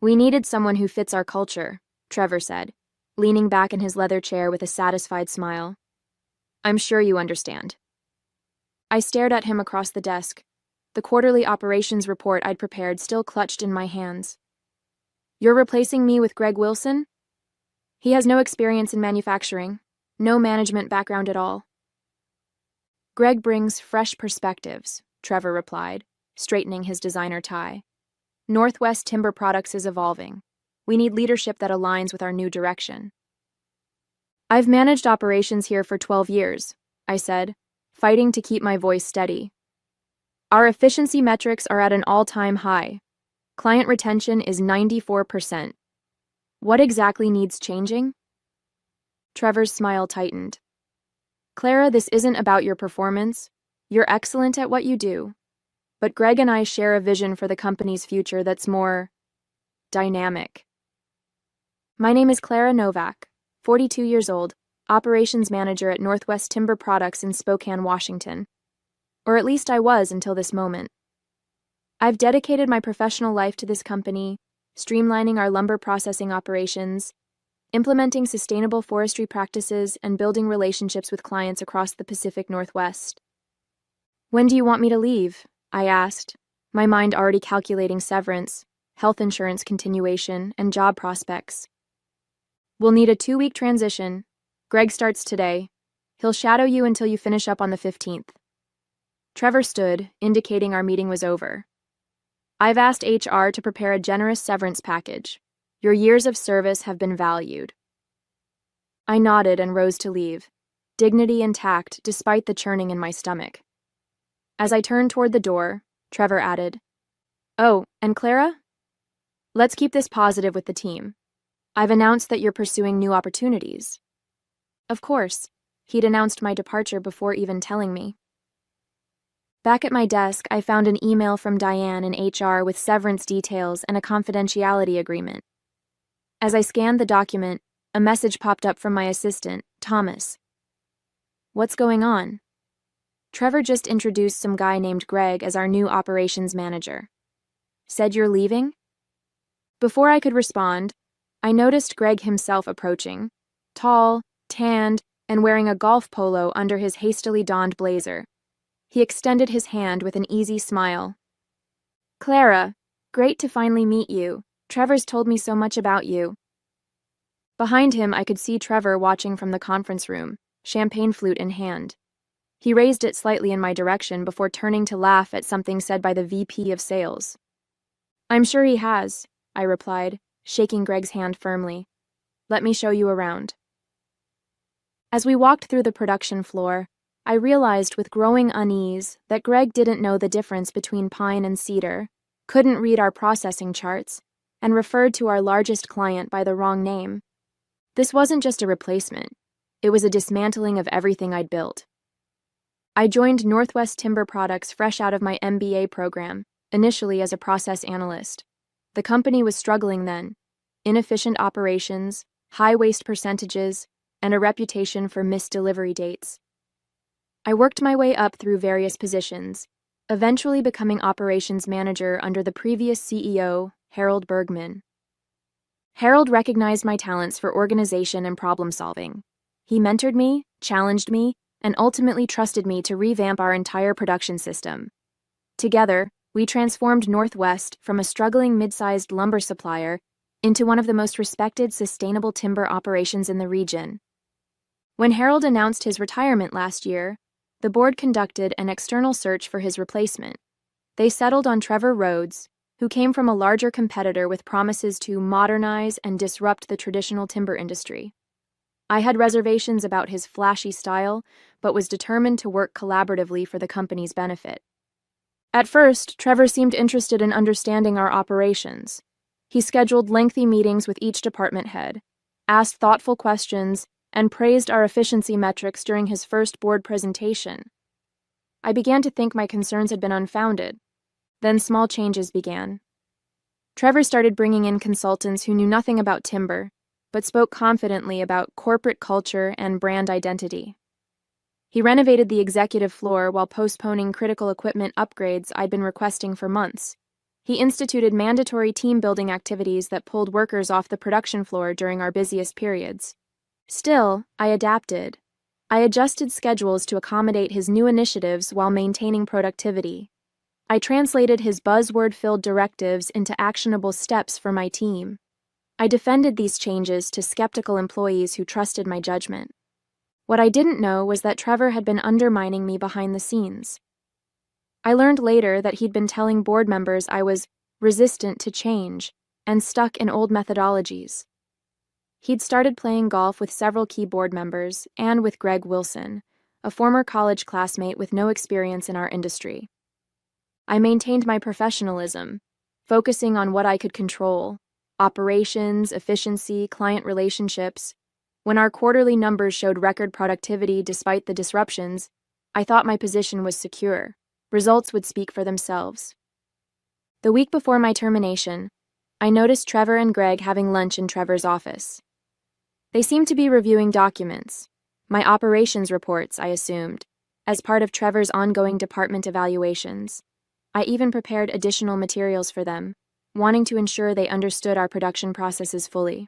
We needed someone who fits our culture, Trevor said, leaning back in his leather chair with a satisfied smile. I'm sure you understand. I stared at him across the desk, the quarterly operations report I'd prepared still clutched in my hands. You're replacing me with Greg Wilson? He has no experience in manufacturing, no management background at all. Greg brings fresh perspectives, Trevor replied, straightening his designer tie. Northwest Timber Products is evolving. We need leadership that aligns with our new direction. I've managed operations here for 12 years, I said, fighting to keep my voice steady. Our efficiency metrics are at an all-time high. Client retention is 94%. What exactly needs changing? Trevor's smile tightened. Clara, this isn't about your performance. You're excellent at what you do. But Greg and I share a vision for the company's future that's more dynamic. My name is Clara Novak, 42 years old, operations manager at Northwest Timber Products in Spokane, Washington. Or at least I was until this moment. I've dedicated my professional life to this company, streamlining our lumber processing operations, implementing sustainable forestry practices, and building relationships with clients across the Pacific Northwest. When do you want me to leave? I asked, my mind already calculating severance, health insurance continuation, and job prospects. We'll need a 2-week transition. Greg starts today. He'll shadow you until you finish up on the 15th. Trevor stood, indicating our meeting was over. I've asked HR to prepare a generous severance package. Your years of service have been valued. I nodded and rose to leave, dignity intact despite the churning in my stomach. As I turned toward the door, Trevor added, "Oh, and Clara? Let's keep this positive with the team. I've announced that you're pursuing new opportunities." Of course, he'd announced my departure before even telling me. Back at my desk, I found an email from Diane in HR with severance details and a confidentiality agreement. As I scanned the document, a message popped up from my assistant, Thomas. "What's going on?" Trevor just introduced some guy named Greg as our new operations manager. "Said you're leaving?" Before I could respond, I noticed Greg himself approaching, tall, tanned, and wearing a golf polo under his hastily donned blazer. He extended his hand with an easy smile. "Clara, great to finally meet you. Trevor's told me so much about you." Behind him, I could see Trevor watching from the conference room, champagne flute in hand. He raised it slightly in my direction before turning to laugh at something said by the VP of sales. "I'm sure he has," I replied, shaking Greg's hand firmly. "Let me show you around." As we walked through the production floor, I realized with growing unease that Greg didn't know the difference between pine and cedar, couldn't read our processing charts, and referred to our largest client by the wrong name. This wasn't just a replacement. It was a dismantling of everything I'd built. I joined Northwest Timber Products fresh out of my MBA program, initially as a process analyst. The company was struggling then. Inefficient operations, high waste percentages, and a reputation for missed delivery dates. I worked my way up through various positions, eventually becoming operations manager under the previous CEO, Harold Bergman. Harold recognized my talents for organization and problem solving. He mentored me, challenged me, and ultimately trusted me to revamp our entire production system. Together, we transformed Northwest from a struggling mid-sized lumber supplier into one of the most respected sustainable timber operations in the region. When Harold announced his retirement last year, the board conducted an external search for his replacement. They settled on Trevor Rhodes, who came from a larger competitor with promises to modernize and disrupt the traditional timber industry. I had reservations about his flashy style, but was determined to work collaboratively for the company's benefit. At first, Trevor seemed interested in understanding our operations. He scheduled lengthy meetings with each department head, asked thoughtful questions, and praised our efficiency metrics during his first board presentation. I began to think my concerns had been unfounded. Then small changes began. Trevor started bringing in consultants who knew nothing about timber, but spoke confidently about corporate culture and brand identity. He renovated the executive floor while postponing critical equipment upgrades I'd been requesting for months. He instituted mandatory team-building activities that pulled workers off the production floor during our busiest periods. Still, I adapted. I adjusted schedules to accommodate his new initiatives while maintaining productivity. I translated his buzzword-filled directives into actionable steps for my team. I defended these changes to skeptical employees who trusted my judgment. What I didn't know was that Trevor had been undermining me behind the scenes. I learned later that he'd been telling board members I was resistant to change and stuck in old methodologies. He'd started playing golf with several key board members and with Greg Wilson, a former college classmate with no experience in our industry. I maintained my professionalism, focusing on what I could control: operations, efficiency, client relationships. When our quarterly numbers showed record productivity despite the disruptions, I thought my position was secure. Results would speak for themselves. The week before my termination, I noticed Trevor and Greg having lunch in Trevor's office. They seemed to be reviewing documents, my operations reports, I assumed, as part of Trevor's ongoing department evaluations. I even prepared additional materials for them, wanting to ensure they understood our production processes fully.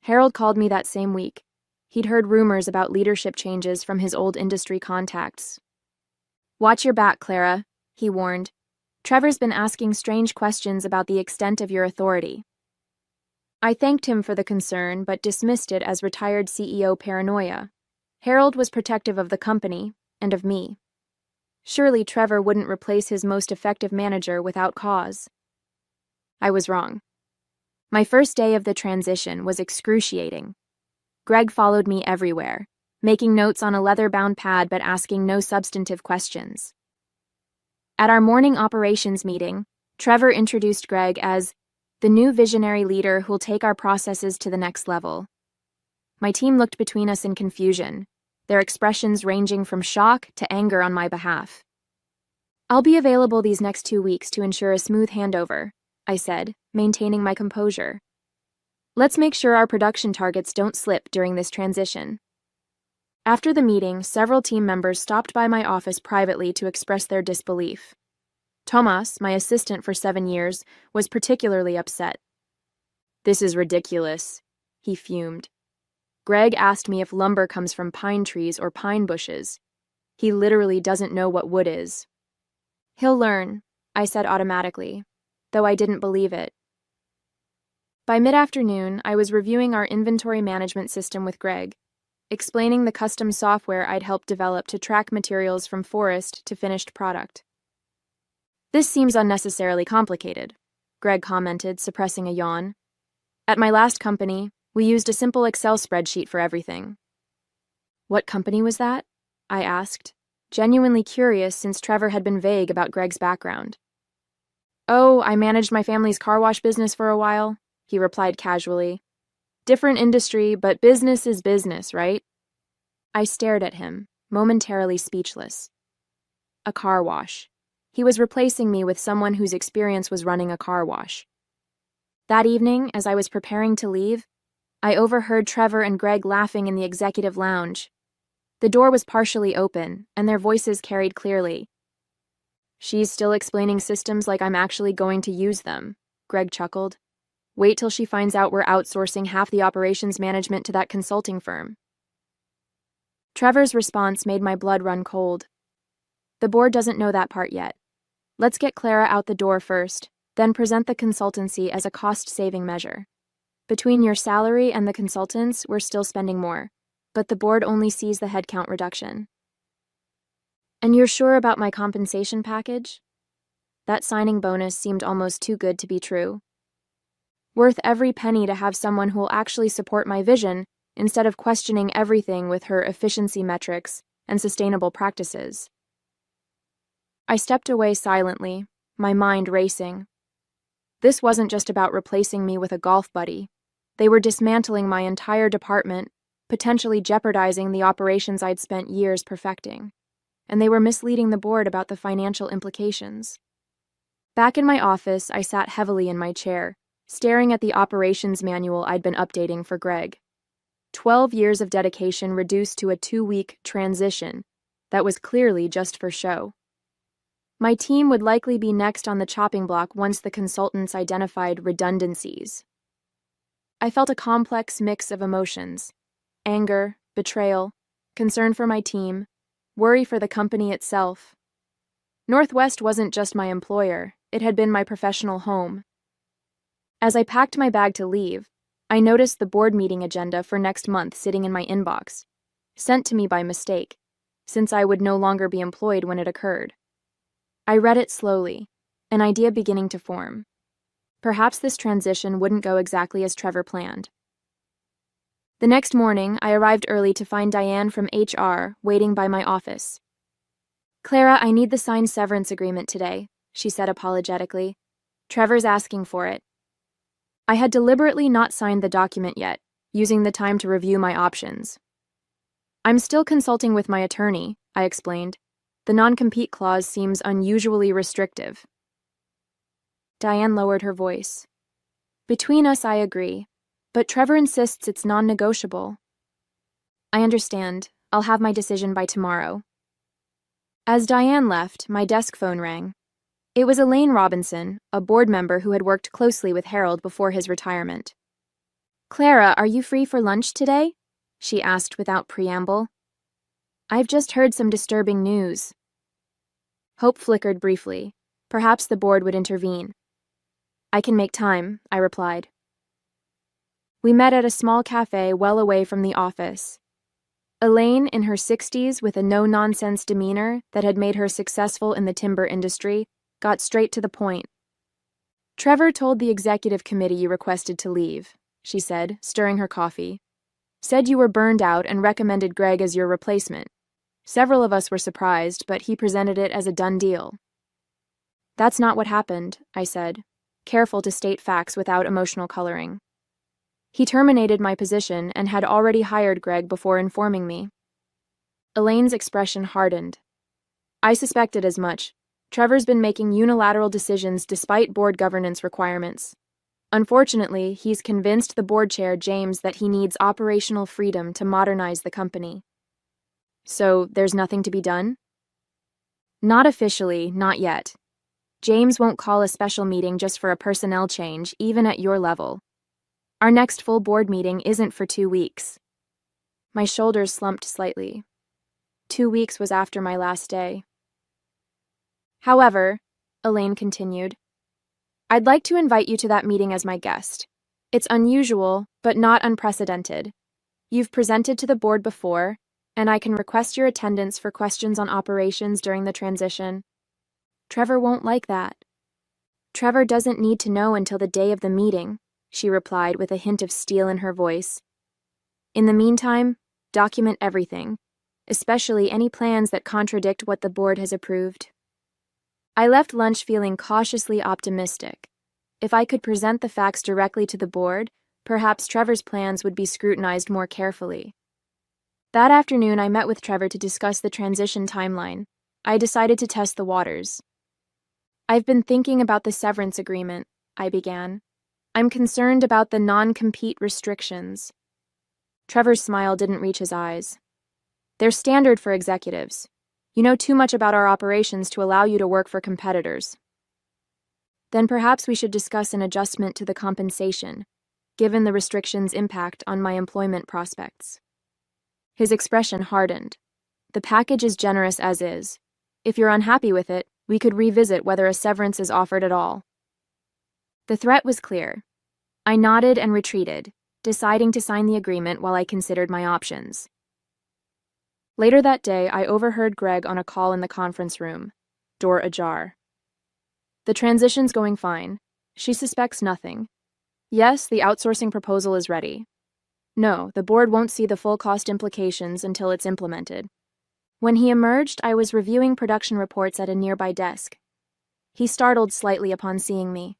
Harold called me that same week. He'd heard rumors about leadership changes from his old industry contacts. "Watch your back, Clara," he warned. "Trevor's been asking strange questions about the extent of your authority." I thanked him for the concern, but dismissed it as retired CEO paranoia. Harold was protective of the company and of me. Surely Trevor wouldn't replace his most effective manager without cause. I was wrong. My first day of the transition was excruciating. Greg followed me everywhere, making notes on a leather-bound pad but asking no substantive questions. At our morning operations meeting, Trevor introduced Greg as the new visionary leader who'll take our processes to the next level. My team looked between us in confusion, their expressions ranging from shock to anger on my behalf. "I'll be available these next 2 weeks to ensure a smooth handover," I said, maintaining my composure. "Let's make sure our production targets don't slip during this transition." After the meeting, several team members stopped by my office privately to express their disbelief. Tomas, my assistant for 7 years, was particularly upset. "This is ridiculous," he fumed. "Greg asked me if lumber comes from pine trees or pine bushes. He literally doesn't know what wood is." "He'll learn," I said automatically, though I didn't believe it. By mid-afternoon, I was reviewing our inventory management system with Greg, explaining the custom software I'd helped develop to track materials from forest to finished product. "This seems unnecessarily complicated," Greg commented, suppressing a yawn. "At my last company, we used a simple Excel spreadsheet for everything." "What company was that?" I asked, genuinely curious since Trevor had been vague about Greg's background. "Oh, I managed my family's car wash business for a while," he replied casually. "Different industry, but business is business, right?" I stared at him, momentarily speechless. A car wash. He was replacing me with someone whose experience was running a car wash. That evening, as I was preparing to leave, I overheard Trevor and Greg laughing in the executive lounge. The door was partially open, and their voices carried clearly. "She's still explaining systems like I'm actually going to use them," Greg chuckled. "Wait till she finds out we're outsourcing half the operations management to that consulting firm." Trevor's response made my blood run cold. "The board doesn't know that part yet. Let's get Clara out the door first, then present the consultancy as a cost-saving measure. Between your salary and the consultants, we're still spending more, but the board only sees the headcount reduction." "And you're sure about my compensation package?" That signing bonus seemed almost too good to be true. Worth every penny to have someone who'll actually support my vision instead of questioning everything with her efficiency metrics and sustainable practices. I stepped away silently, my mind racing. This wasn't just about replacing me with a golf buddy. They were dismantling my entire department, potentially jeopardizing the operations I'd spent years perfecting. And they were misleading the board about the financial implications. Back in my office, I sat heavily in my chair, staring at the operations manual I'd been updating for Greg. 12 years of dedication reduced to a 2-week transition that was clearly just for show. My team would likely be next on the chopping block once the consultants identified redundancies. I felt a complex mix of emotions: anger, betrayal, concern for my team, worry for the company itself. Northwest wasn't just my employer, it had been my professional home. As I packed my bag to leave, I noticed the board meeting agenda for next month sitting in my inbox, sent to me by mistake, since I would no longer be employed when it occurred. I read it slowly, an idea beginning to form. Perhaps this transition wouldn't go exactly as Trevor planned. The next morning, I arrived early to find Diane from HR waiting by my office. "Clara, I need the signed severance agreement today," she said apologetically. "Trevor's asking for it." I had deliberately not signed the document yet, using the time to review my options. "I'm still consulting with my attorney," I explained. "The non-compete clause seems unusually restrictive." Diane lowered her voice. "Between us, I agree, but Trevor insists it's non-negotiable." "I understand. I'll have my decision by tomorrow." As Diane left, my desk phone rang. It was Elaine Robinson, a board member who had worked closely with Harold before his retirement. "Clara, are you free for lunch today?" she asked without preamble. "I've just heard some disturbing news." Hope flickered briefly. Perhaps the board would intervene. "I can make time," I replied. We met at a small cafe well away from the office. Elaine, in her 60s with a no-nonsense demeanor that had made her successful in the timber industry, got straight to the point. "Trevor told the executive committee you requested to leave," she said, stirring her coffee. "Said you were burned out and recommended Greg as your replacement. Several of us were surprised, but he presented it as a done deal." "That's not what happened," I said, careful to state facts without emotional coloring. "He terminated my position and had already hired Greg before informing me." Elaine's expression hardened. "I suspected as much. Trevor's been making unilateral decisions despite board governance requirements. Unfortunately, he's convinced the board chair, James, that he needs operational freedom to modernize the company." "So there's nothing to be done?" "Not officially, not yet. James won't call a special meeting just for a personnel change, even at your level. Our next full board meeting isn't for 2 weeks. My shoulders slumped slightly. 2 weeks was after my last day. "However," Elaine continued, "I'd like to invite you to that meeting as my guest. It's unusual, but not unprecedented. You've presented to the board before, and I can request your attendance for questions on operations during the transition." "Trevor won't like that." "Trevor doesn't need to know until the day of the meeting," she replied with a hint of steel in her voice. "In the meantime, document everything, especially any plans that contradict what the board has approved." I left lunch feeling cautiously optimistic. If I could present the facts directly to the board, perhaps Trevor's plans would be scrutinized more carefully. That afternoon, I met with Trevor to discuss the transition timeline. I decided to test the waters. "I've been thinking about the severance agreement," I began. "I'm concerned about the non-compete restrictions." Trevor's smile didn't reach his eyes. "They're standard for executives. You know too much about our operations to allow you to work for competitors." "Then perhaps we should discuss an adjustment to the compensation, given the restrictions' impact on my employment prospects." His expression hardened. "The package is generous as is. If you're unhappy with it, we could revisit whether a severance is offered at all." The threat was clear. I nodded and retreated, deciding to sign the agreement while I considered my options. Later that day, I overheard Greg on a call in the conference room, door ajar. "The transition's going fine. She suspects nothing. Yes, the outsourcing proposal is ready. No, the board won't see the full cost implications until it's implemented." When he emerged, I was reviewing production reports at a nearby desk. He startled slightly upon seeing me.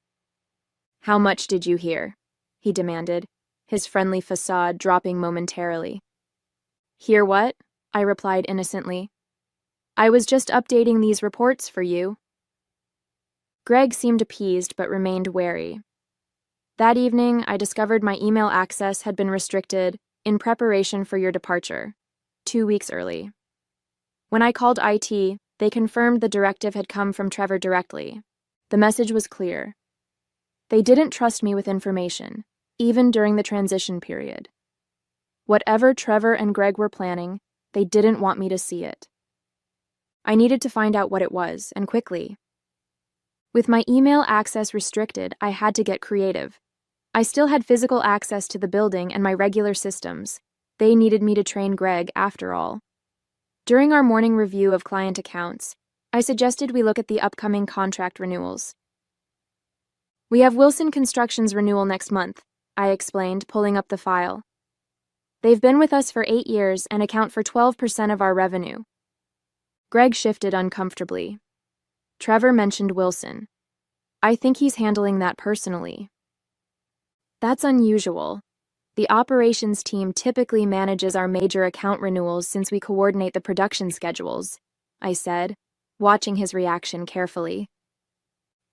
"How much did you hear?" he demanded, his friendly facade dropping momentarily. "Hear what?" I replied innocently. "I was just updating these reports for you." Greg seemed appeased but remained wary. "That evening, I discovered my email access had been restricted in preparation for your departure, 2 weeks early. When I called IT, They confirmed the directive had come from Trevor directly. The message was clear. They didn't trust me with information, even during the transition period. Whatever Trevor and Greg were planning, they didn't want me to see it. I needed to find out what it was, and quickly. With my email access restricted, I had to get creative. I still had physical access to the building and my regular systems. They needed me to train Greg, after all. During our morning review of client accounts, I suggested we look at the upcoming contract renewals. We have Wilson Construction's renewal next month, I explained, pulling up the file. They've been with us for 8 years and account for 12% of our revenue. Greg shifted uncomfortably. Trevor mentioned Wilson. I think he's handling that personally. That's unusual. The operations team typically manages our major account renewals since we coordinate the production schedules, I said, watching his reaction carefully.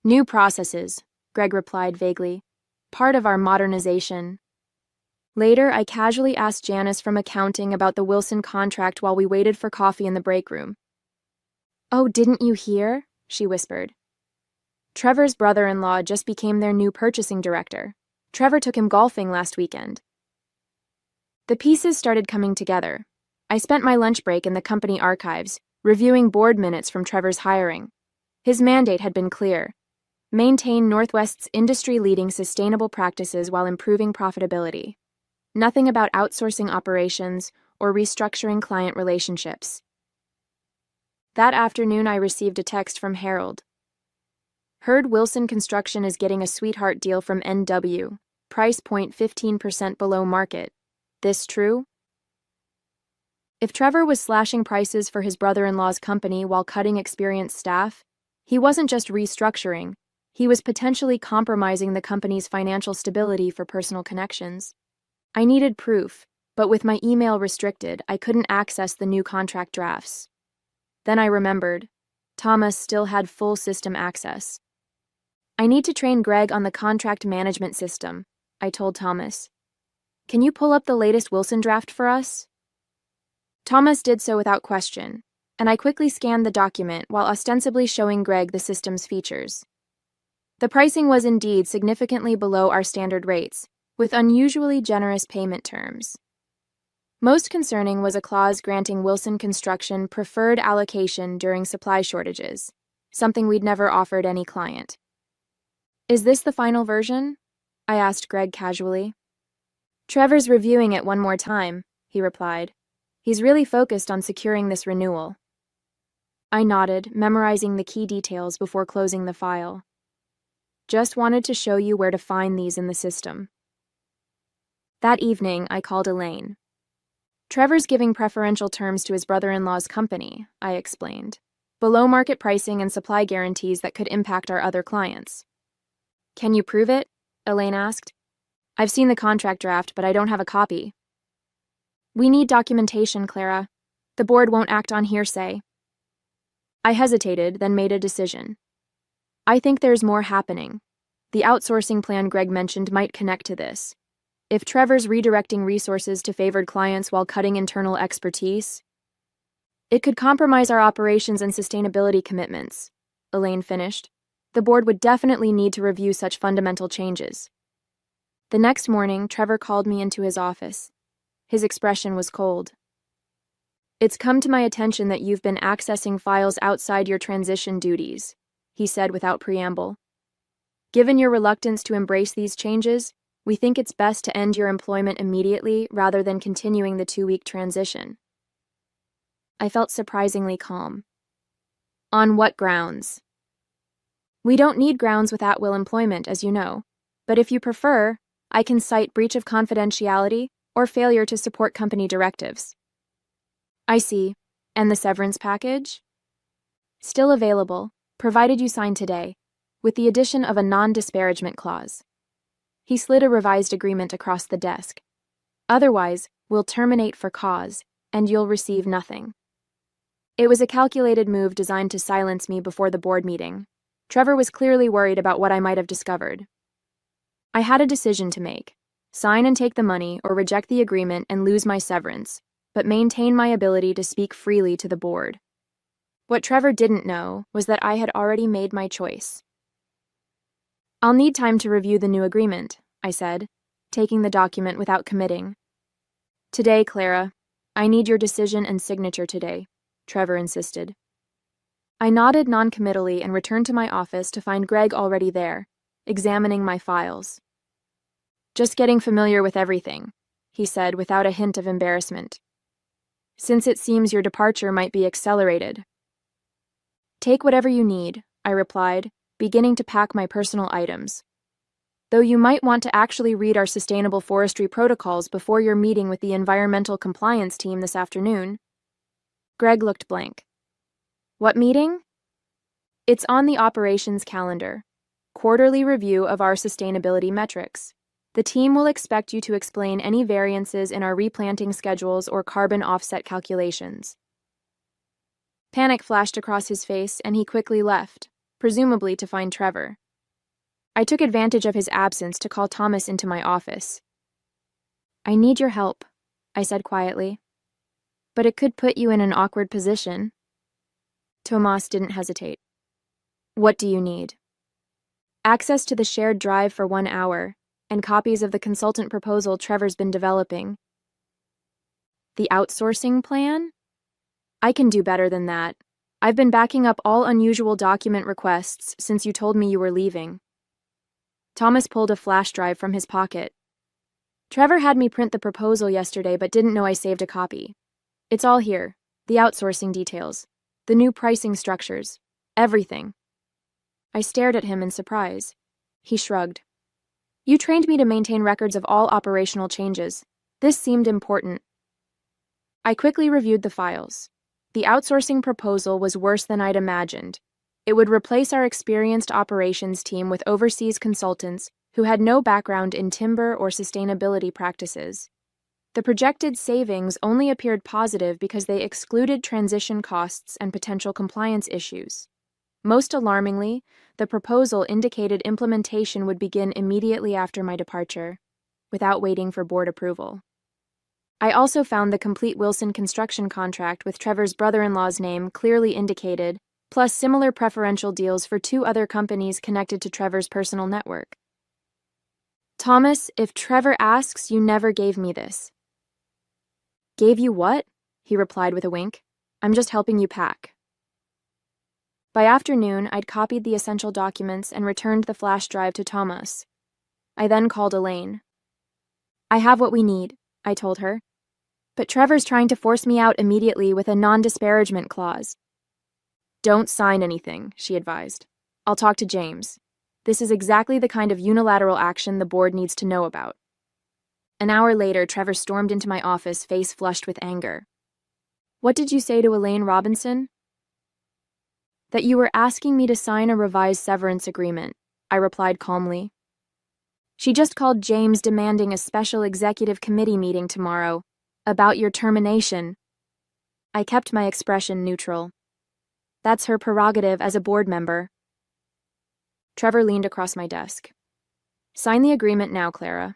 New processes, Greg replied vaguely. Part of our modernization. Later, I casually asked Janice from accounting about the Wilson contract while we waited for coffee in the break room. Oh, didn't you hear? She whispered. Trevor's brother-in-law just became their new purchasing director. Trevor took him golfing last weekend. The pieces started coming together. I spent my lunch break in the company archives, reviewing board minutes from Trevor's hiring. His mandate had been clear. Maintain Northwest's industry-leading sustainable practices while improving profitability. Nothing about outsourcing operations or restructuring client relationships. That afternoon, I received a text from Harold. Heard Wilson Construction is getting a sweetheart deal from NW. Price point 15% below market. This true? If Trevor was slashing prices for his brother-in-law's company while cutting experienced staff, he wasn't just restructuring, he was potentially compromising the company's financial stability for personal connections. I needed proof, but with my email restricted, I couldn't access the new contract drafts. Then I remembered. Thomas still had full system access. I need to train Greg on the contract management system, I told Thomas. Can you pull up the latest Wilson draft for us? Thomas did so without question, and I quickly scanned the document while ostensibly showing Greg the system's features. The pricing was indeed significantly below our standard rates, with unusually generous payment terms. Most concerning was a clause granting Wilson Construction preferred allocation during supply shortages, something we'd never offered any client. Is this the final version? I asked Greg casually. Trevor's reviewing it one more time, he replied. He's really focused on securing this renewal. I nodded, memorizing the key details before closing the file. Just wanted to show you where to find these in the system. That evening, I called Elaine. Trevor's giving preferential terms to his brother-in-law's company, I explained. Below market pricing and supply guarantees that could impact our other clients. Can you prove it? Elaine asked. I've seen the contract draft, but I don't have a copy. We need documentation, Clara. The board won't act on hearsay. I hesitated, then made a decision. I think there's more happening. The outsourcing plan Greg mentioned might connect to this. If Trevor's redirecting resources to favored clients while cutting internal expertise, it could compromise our operations and sustainability commitments, Elaine finished. The board would definitely need to review such fundamental changes. The next morning, Trevor called me into his office. His expression was cold. It's come to my attention that you've been accessing files outside your transition duties, he said without preamble. Given your reluctance to embrace these changes, we think it's best to end your employment immediately rather than continuing the 2-week transition. I felt surprisingly calm. On what grounds? We don't need grounds with at-will employment, as you know, but if you prefer, I can cite breach of confidentiality or failure to support company directives. I see. And the severance package? Still available, provided you sign today, with the addition of a non-disparagement clause. He slid a revised agreement across the desk. Otherwise, we'll terminate for cause, and you'll receive nothing. It was a calculated move designed to silence me before the board meeting. Trevor was clearly worried about what I might have discovered. I had a decision to make. Sign and take the money or reject the agreement and lose my severance, but maintain my ability to speak freely to the board. What Trevor didn't know was that I had already made my choice. "I'll need time to review the new agreement," I said, taking the document without committing. "Today, Clara. I need your decision and signature today," Trevor insisted. I nodded noncommittally and returned to my office to find Greg already there, examining my files. "Just getting familiar with everything," he said without a hint of embarrassment. "Since it seems your departure might be accelerated." "Take whatever you need," I replied, beginning to pack my personal items. "Though you might want to actually read our sustainable forestry protocols before your meeting with the environmental compliance team this afternoon." Greg looked blank. "What meeting?" "It's on the operations calendar. Quarterly review of our sustainability metrics. The team will expect you to explain any variances in our replanting schedules or carbon offset calculations." Panic flashed across his face, and he quickly left, presumably to find Trevor. I took advantage of his absence to call Thomas into my office. "I need your help," I said quietly. "But it could put you in an awkward position." Tomas didn't hesitate. "What do you need?" "Access to the shared drive for 1 hour, and copies of the consultant proposal Trevor's been developing." "The outsourcing plan?" "I can do better than that. I've been backing up all unusual document requests since you told me you were leaving." Thomas pulled a flash drive from his pocket. "Trevor had me print the proposal yesterday but didn't know I saved a copy. It's all here, the outsourcing details, the new pricing structures, everything." I stared at him in surprise. He shrugged. "You trained me to maintain records of all operational changes. This seemed important." I quickly reviewed the files. The outsourcing proposal was worse than I'd imagined. It would replace our experienced operations team with overseas consultants who had no background in timber or sustainability practices. The projected savings only appeared positive because they excluded transition costs and potential compliance issues. Most alarmingly, the proposal indicated implementation would begin immediately after my departure, without waiting for board approval. I also found the complete Wilson construction contract with Trevor's brother-in-law's name clearly indicated, plus similar preferential deals for 2 other companies connected to Trevor's personal network. "Thomas, if Trevor asks, you never gave me this." "Gave you what?" he replied with a wink. "I'm just helping you pack." By afternoon, I'd copied the essential documents and returned the flash drive to Thomas. I then called Elaine. "I have what we need," I told her. "But Trevor's trying to force me out immediately with a non-disparagement clause." "Don't sign anything," she advised. "I'll talk to James. This is exactly the kind of unilateral action the board needs to know about." An hour later, Trevor stormed into my office, face flushed with anger. "What did you say to Elaine Robinson?" "That you were asking me to sign a revised severance agreement," I replied calmly. "She just called James demanding a special executive committee meeting tomorrow about your termination." I kept my expression neutral. "That's her prerogative as a board member." Trevor leaned across my desk. "Sign the agreement now, Clara.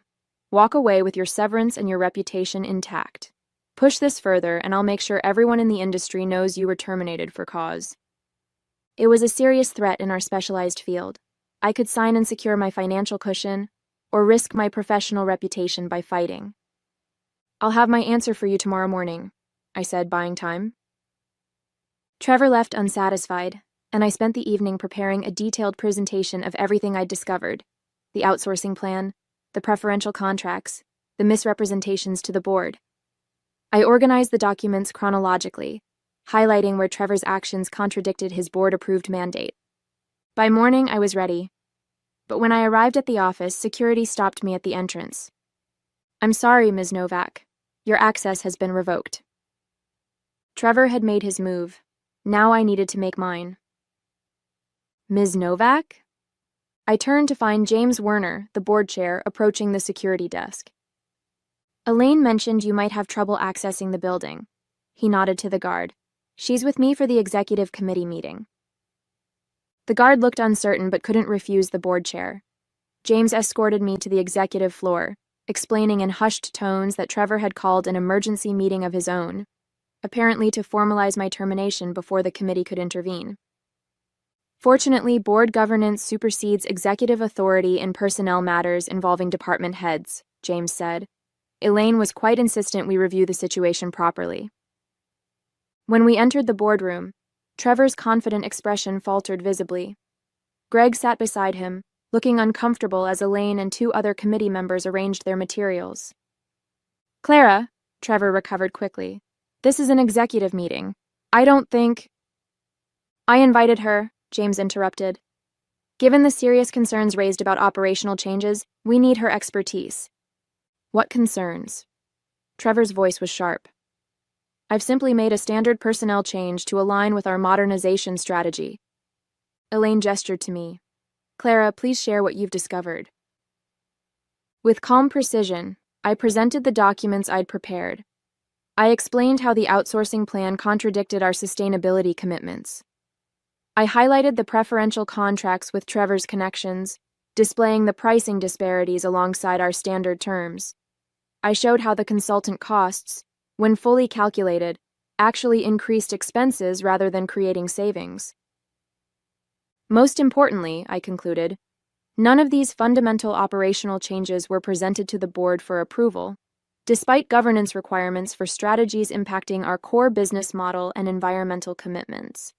Walk away with your severance and your reputation intact. Push this further, and I'll make sure everyone in the industry knows you were terminated for cause." It was a serious threat in our specialized field. I could sign and secure my financial cushion, or risk my professional reputation by fighting. "I'll have my answer for you tomorrow morning," I said, buying time. Trevor left unsatisfied, and I spent the evening preparing a detailed presentation of everything I'd discovered: the outsourcing plan, the preferential contracts, the misrepresentations to the board. I organized the documents chronologically, highlighting where Trevor's actions contradicted his board-approved mandate. By morning, I was ready. But when I arrived at the office, security stopped me at the entrance. "I'm sorry, Ms. Novak. Your access has been revoked." Trevor had made his move. Now I needed to make mine. "Ms. Novak?" I turned to find James Werner, the board chair, approaching the security desk. "Elaine mentioned you might have trouble accessing the building." He nodded to the guard. "She's with me for the executive committee meeting." The guard looked uncertain but couldn't refuse the board chair. James escorted me to the executive floor, explaining in hushed tones that Trevor had called an emergency meeting of his own. apparently to formalize my termination before the committee could intervene. Fortunately, board governance supersedes executive authority in personnel matters involving department heads, James said. Elaine was quite insistent we review the situation properly. When we entered the boardroom, Trevor's confident expression faltered visibly. Greg sat beside him, looking uncomfortable as Elaine and 2 other committee members arranged their materials. "Clara," Trevor recovered quickly, "this is an executive meeting. I don't think—" "I invited her," James interrupted. "Given the serious concerns raised about operational changes, we need her expertise." "What concerns?" Trevor's voice was sharp. "I've simply made a standard personnel change to align with our modernization strategy." Elaine gestured to me. "Clara, please share what you've discovered." With calm precision, I presented the documents I'd prepared. I explained how the outsourcing plan contradicted our sustainability commitments. I highlighted the preferential contracts with Trevor's connections, displaying the pricing disparities alongside our standard terms. I showed how the consultant costs, when fully calculated, actually increased expenses rather than creating savings. Most importantly, I concluded, none of these fundamental operational changes were presented to the board for approval, despite governance requirements for strategies impacting our core business model and environmental commitments.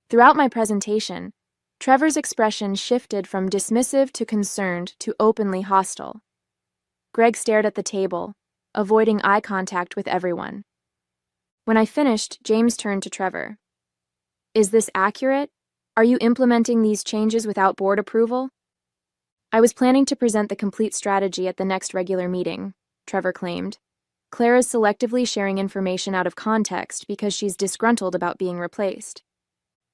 Throughout my presentation, Trevor's expression shifted from dismissive to concerned to openly hostile. Greg stared at the table, avoiding eye contact with everyone. When I finished, James turned to Trevor. "Is this accurate? Are you implementing these changes without board approval?" "I was planning to present the complete strategy at the next regular meeting," Trevor claimed. "Clara's selectively sharing information out of context because she's disgruntled about being replaced."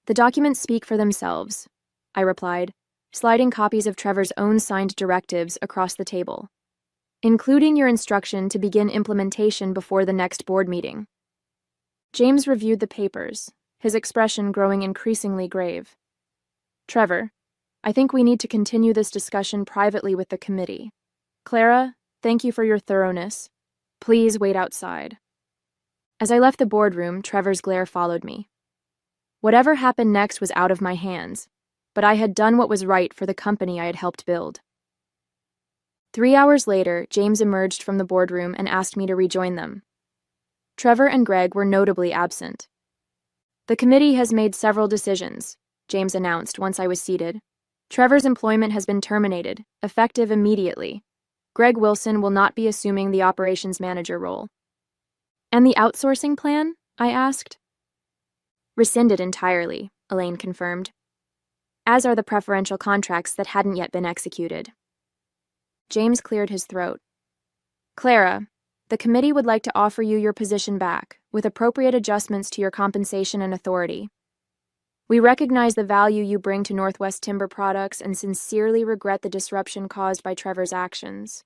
"The documents speak for themselves," I replied, sliding copies of Trevor's own signed directives across the table, "including your instruction to begin implementation before the next board meeting." James reviewed the papers, his expression growing increasingly grave. "Trevor, I think we need to continue this discussion privately with the committee. Clara, thank you for your thoroughness. Please wait outside." As I left the boardroom, Trevor's glare followed me. Whatever happened next was out of my hands, but I had done what was right for the company I had helped build. 3 hours later, James emerged from the boardroom and asked me to rejoin them. Trevor and Greg were notably absent. "The committee has made several decisions," James announced once I was seated. "Trevor's employment has been terminated, effective immediately. Greg Wilson will not be assuming the operations manager role." "And the outsourcing plan?" I asked. "Rescinded entirely," Elaine confirmed, "as are the preferential contracts that hadn't yet been executed." James cleared his throat. "Clara, the committee would like to offer you your position back, with appropriate adjustments to your compensation and authority. We recognize the value you bring to Northwest Timber Products and sincerely regret the disruption caused by Trevor's actions."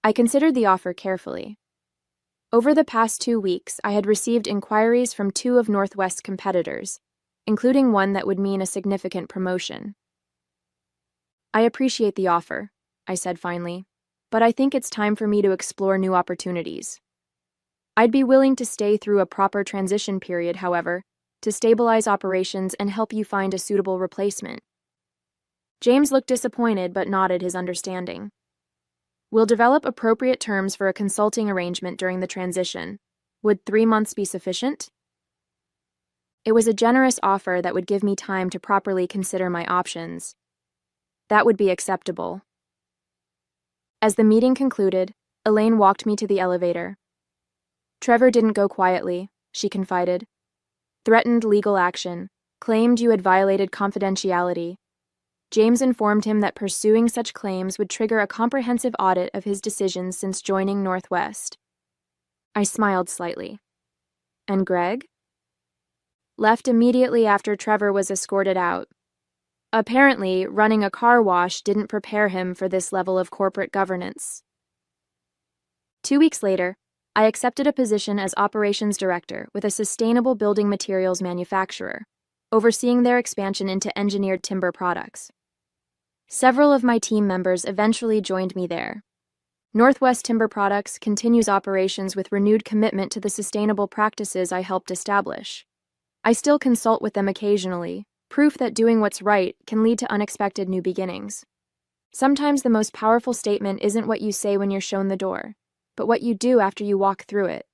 I considered the offer carefully. Over the past 2 weeks, I had received inquiries from 2 of Northwest's competitors, including one that would mean a significant promotion. "I appreciate the offer," I said finally, "but I think it's time for me to explore new opportunities. I'd be willing to stay through a proper transition period, however, to stabilize operations and help you find a suitable replacement." James looked disappointed but nodded his understanding. "We'll develop appropriate terms for a consulting arrangement during the transition. Would 3 months be sufficient?" It was a generous offer that would give me time to properly consider my options. That would be acceptable. As the meeting concluded, Elaine walked me to the elevator. "Trevor didn't go quietly," she confided. "Threatened legal action, claimed you had violated confidentiality. James informed him that pursuing such claims would trigger a comprehensive audit of his decisions since joining Northwest." I smiled slightly. "And Greg?" "Left immediately after Trevor was escorted out. Apparently, running a car wash didn't prepare him for this level of corporate governance." 2 weeks later, I accepted a position as operations director with a sustainable building materials manufacturer, overseeing their expansion into engineered timber products. Several of my team members eventually joined me there. Northwest Timber Products continues operations with renewed commitment to the sustainable practices I helped establish. I still consult with them occasionally, proof that doing what's right can lead to unexpected new beginnings. Sometimes the most powerful statement isn't what you say when you're shown the door, but what you do after you walk through it.